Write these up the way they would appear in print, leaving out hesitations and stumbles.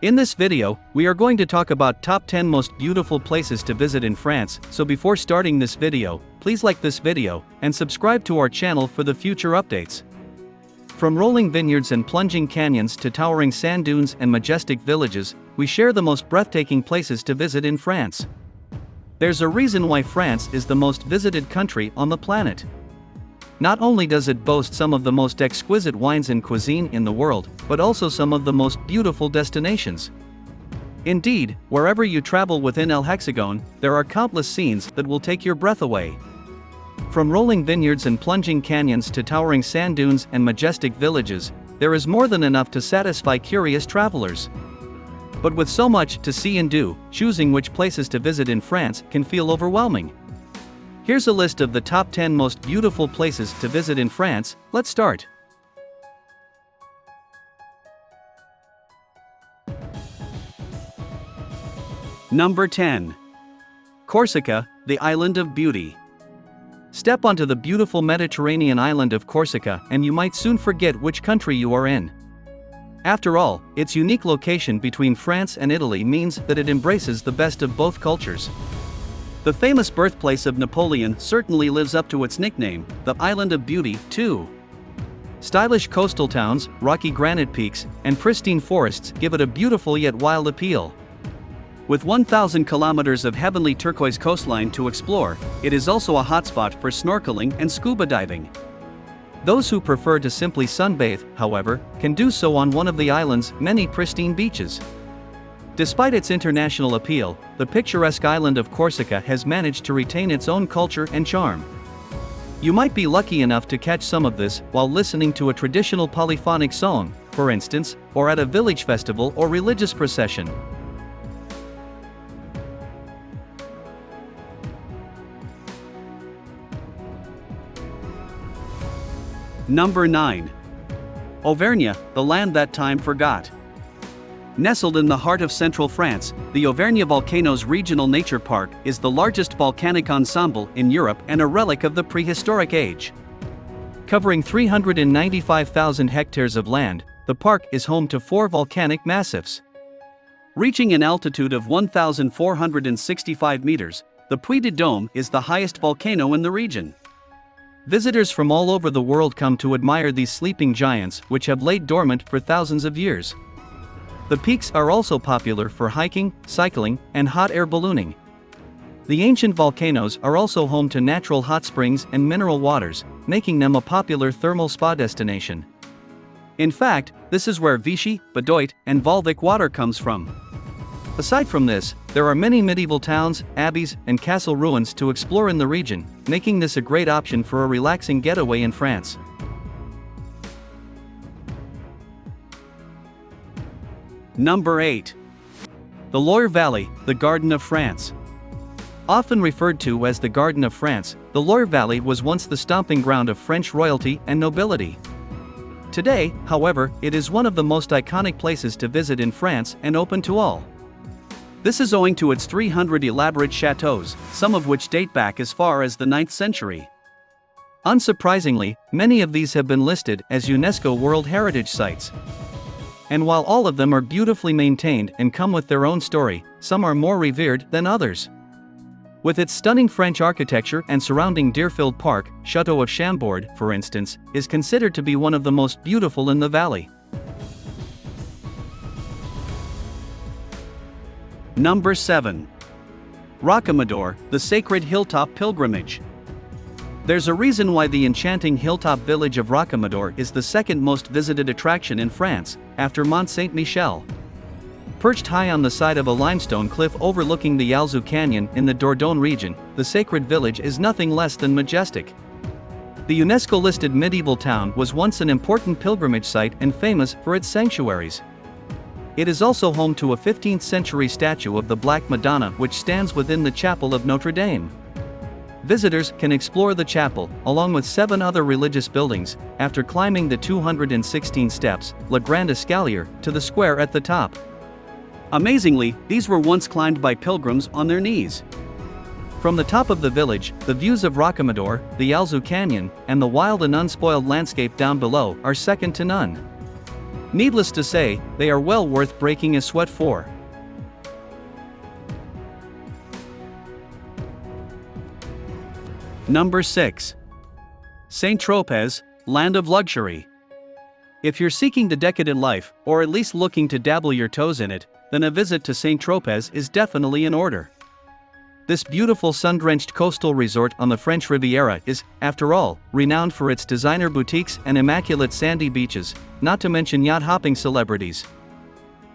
In this video, we are going to talk about top 10 most beautiful places to visit in France, so before starting this video, please like this video, and subscribe to our channel for the future updates. From rolling vineyards and plunging canyons to towering sand dunes and majestic villages, we share the most breathtaking places to visit in France. There's a reason why France is the most visited country on the planet. Not only does it boast some of the most exquisite wines and cuisine in the world, but also some of the most beautiful destinations. Indeed, wherever you travel within El Hexagon, there are countless scenes that will take your breath away. From rolling vineyards and plunging canyons to towering sand dunes and majestic villages, there is more than enough to satisfy curious travelers. But with so much to see and do, choosing which places to visit in France can feel overwhelming. Here's a list of the top 10 most beautiful places to visit in France. Let's start. Number 10. Corsica, the island of beauty. Step onto the beautiful Mediterranean island of Corsica and you might soon forget which country you are in. After all, its unique location between France and Italy means that it embraces the best of both cultures. The famous birthplace of Napoleon certainly lives up to its nickname, the Island of Beauty, too. Stylish coastal towns, rocky granite peaks, and pristine forests give it a beautiful yet wild appeal. With 1,000 kilometers of heavenly turquoise coastline to explore, it is also a hotspot for snorkeling and scuba diving. Those who prefer to simply sunbathe, however, can do so on one of the island's many pristine beaches. Despite its international appeal, the picturesque island of Corsica has managed to retain its own culture and charm. You might be lucky enough to catch some of this while listening to a traditional polyphonic song, for instance, or at a village festival or religious procession. Number 9. Overnia, the land that time forgot. Nestled in the heart of central France, the Overnia Volcanoes Regional Nature Park is the largest volcanic ensemble in Europe and a relic of the prehistoric age. Covering 395,000 hectares of land, the park is home to 4 volcanic massifs. Reaching an altitude of 1,465 meters, the Puy de Dôme is the highest volcano in the region. Visitors from all over the world come to admire these sleeping giants which have laid dormant for thousands of years. The peaks are also popular for hiking, cycling, and hot air ballooning. The ancient volcanoes are also home to natural hot springs and mineral waters, making them a popular thermal spa destination. In fact, this is where Vichy, Bedoit, and Volvic water comes from. Aside from this, there are many medieval towns, abbeys, and castle ruins to explore in the region, making this a great option for a relaxing getaway in France. Number 8. The Loire Valley, the Garden of France. Often referred to as the Garden of France, the Loire Valley was once the stomping ground of French royalty and nobility. Today, however, it is one of the most iconic places to visit in France and open to all. This is owing to its 300 elaborate chateaux, some of which date back as far as the 9th century. Unsurprisingly, many of these have been listed as UNESCO World Heritage Sites. And while all of them are beautifully maintained and come with their own story, some are more revered than others. With its stunning French architecture and surrounding deer-filled park, Château of Chambord, for instance, is considered to be one of the most beautiful in the valley. Number 7. Rockamador, the sacred hilltop pilgrimage. There's a reason why the enchanting hilltop village of Rockamador is the second most visited attraction in France, after Mont SaintMichel. Perched high on the side of a limestone cliff overlooking the Yalzou Canyon in the Dordogne region, the sacred village is nothing less than majestic. The UNESCO-listed medieval town was once an important pilgrimage site and famous for its sanctuaries. It is also home to a 15th-century statue of the Black Madonna which stands within the chapel of Notre Dame. Visitors can explore the chapel, along with 7 other religious buildings, after climbing the 216 steps, La Grande Escalier, to the square at the top. Amazingly, these were once climbed by pilgrims on their knees. From the top of the village, the views of Rockamador, the Yalzou Canyon, and the wild and unspoiled landscape down below are second to none. Needless to say, they are well worth breaking a sweat for. Number 6. Saint-Tropez, land of luxury. If you're seeking the decadent life, or at least looking to dabble your toes in it, then a visit to Saint-Tropez is definitely in order. This beautiful sun-drenched coastal resort on the French Riviera is, after all, renowned for its designer boutiques and immaculate sandy beaches, not to mention yacht-hopping celebrities.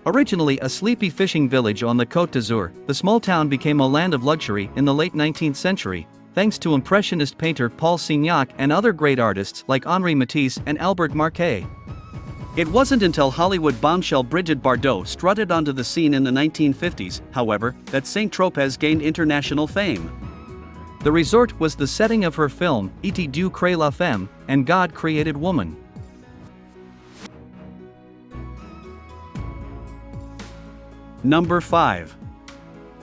Originally a sleepy fishing village on the Côte d'Azur, the small town became a land of luxury in the late 19th century, thanks to Impressionist painter Paul Signac and other great artists like Henri Matisse and Albert Marquet. It wasn't until Hollywood bombshell Brigitte Bardot strutted onto the scene in the 1950s, however, that Saint-Tropez gained international fame. The resort was the setting of her film, Et Dieu crée la femme, and God created woman. Number 5.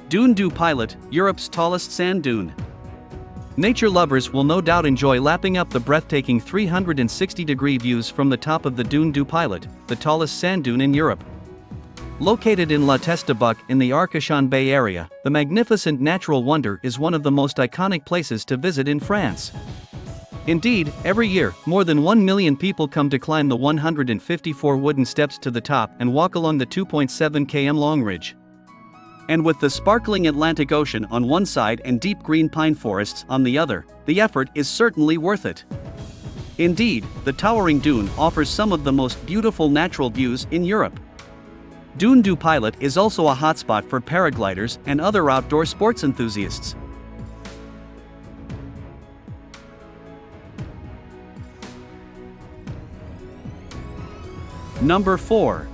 Dundu Pilot, Europe's tallest sand dune. Nature lovers will no doubt enjoy lapping up the breathtaking 360-degree views from the top of the Dundu Pilot, the tallest sand dune in Europe. Located in La Teste-de-Buc in the Arcachon Bay area, the magnificent natural wonder is one of the most iconic places to visit in France. Indeed, every year, more than 1 million people come to climb the 154 wooden steps to the top and walk along the 2.7 km long ridge. And with the sparkling Atlantic Ocean on one side and deep green pine forests on the other, the effort is certainly worth it. Indeed, the towering dune offers some of the most beautiful natural views in Europe. Dundu Pilot is also a hotspot for paragliders and other outdoor sports enthusiasts. Number 4.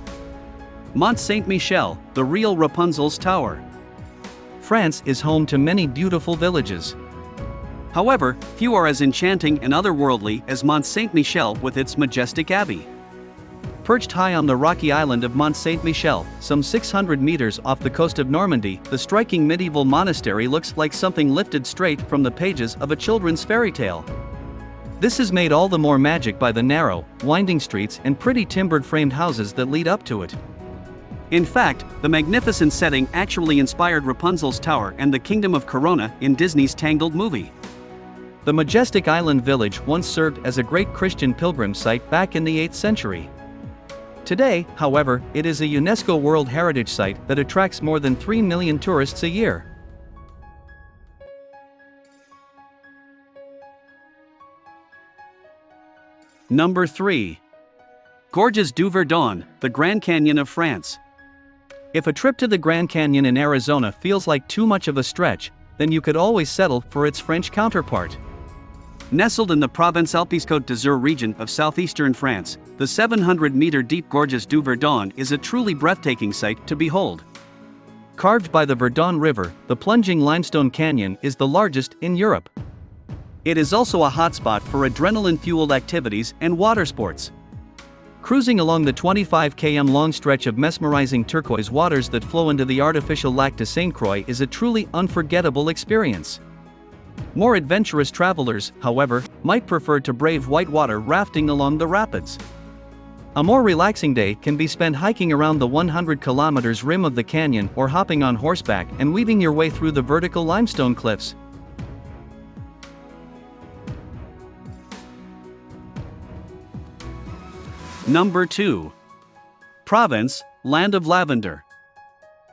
Mont SaintMichel, the real Rapunzel's Tower. France is home to many beautiful villages. However, few are as enchanting and otherworldly as Mont SaintMichel with its majestic abbey. Perched high on the rocky island of Mont SaintMichel, some 600 meters off the coast of Normandy, the striking medieval monastery looks like something lifted straight from the pages of a children's fairy tale. This is made all the more magic by the narrow, winding streets and pretty timbered framed houses that lead up to it. In fact, the magnificent setting actually inspired Rapunzel's Tower and the Kingdom of Corona in Disney's Tangled movie. The majestic island village once served as a great Christian pilgrim site back in the 8th century. Today, however, it is a UNESCO World Heritage Site that attracts more than 3 million tourists a year. Number 3. Gorges du Verdon, the Grand Canyon of France. If a trip to the Grand Canyon in Arizona feels like too much of a stretch, then you could always settle for its French counterpart. Nestled in the Provence-Alpes-Côte d'Azur region of southeastern France, the 700-meter-deep Gorges du Verdon is a truly breathtaking sight to behold. Carved by the Verdon River, the plunging limestone canyon is the largest in Europe. It is also a hotspot for adrenaline-fueled activities and water sports. Cruising along the 25 km long stretch of mesmerizing turquoise waters that flow into the artificial Lac de Sainte Croix is a truly unforgettable experience. More adventurous travelers, however, might prefer to brave whitewater rafting along the rapids. A more relaxing day can be spent hiking around the 100 km rim of the canyon or hopping on horseback and weaving your way through the vertical limestone cliffs. Number 2. Provence, land of lavender.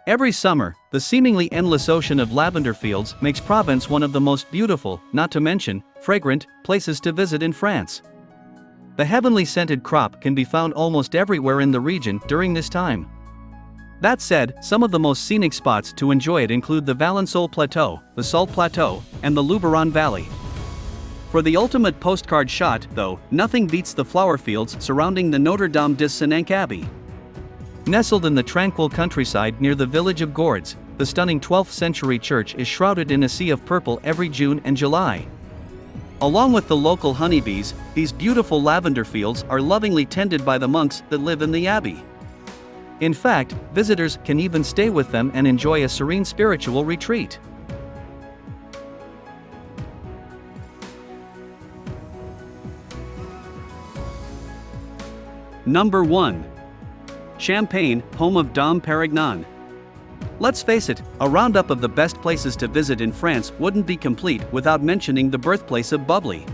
Every summer, the seemingly endless ocean of lavender fields makes Provence one of the most beautiful, not to mention, fragrant, places to visit in France. The heavenly scented crop can be found almost everywhere in the region during this time. That said, some of the most scenic spots to enjoy it include the Valençol Plateau, the Salt Plateau, and the Luberon Valley. For the ultimate postcard shot, though, nothing beats the flower fields surrounding the Notre Dame de Senanque Abbey. Nestled in the tranquil countryside near the village of Gourds, the stunning 12th century church is shrouded in a sea of purple every June and July. Along with the local honeybees, these beautiful lavender fields are lovingly tended by the monks that live in the abbey. In fact, visitors can even stay with them and enjoy a serene spiritual retreat. Number 1. Champagne, home of Dom Perignon. Let's face it, a roundup of the best places to visit in France wouldn't be complete without mentioning the birthplace of bubbly.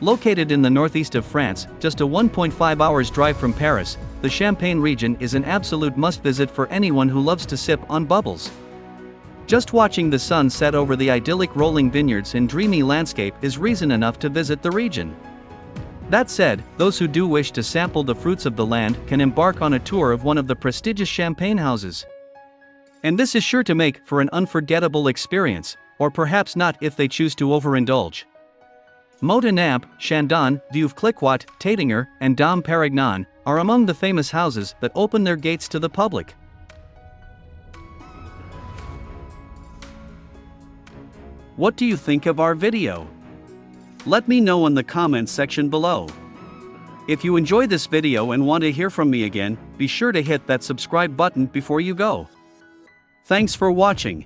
Located in the northeast of France, just a 1.5 hours drive from Paris, the Champagne region is an absolute must-visit for anyone who loves to sip on bubbles. Just watching the sun set over the idyllic rolling vineyards and dreamy landscape is reason enough to visit the region. That said, those who do wish to sample the fruits of the land can embark on a tour of one of the prestigious champagne houses. And this is sure to make for an unforgettable experience, or perhaps not if they choose to overindulge. Modenamp, Chandon, Veuve-Clicquot, Taittinger, and Dom Perignon are among the famous houses that open their gates to the public. What do you think of our video? Let me know in the comments section below. If you enjoy this video and want to hear from me again, be sure to hit that subscribe button before you go. Thanks for watching.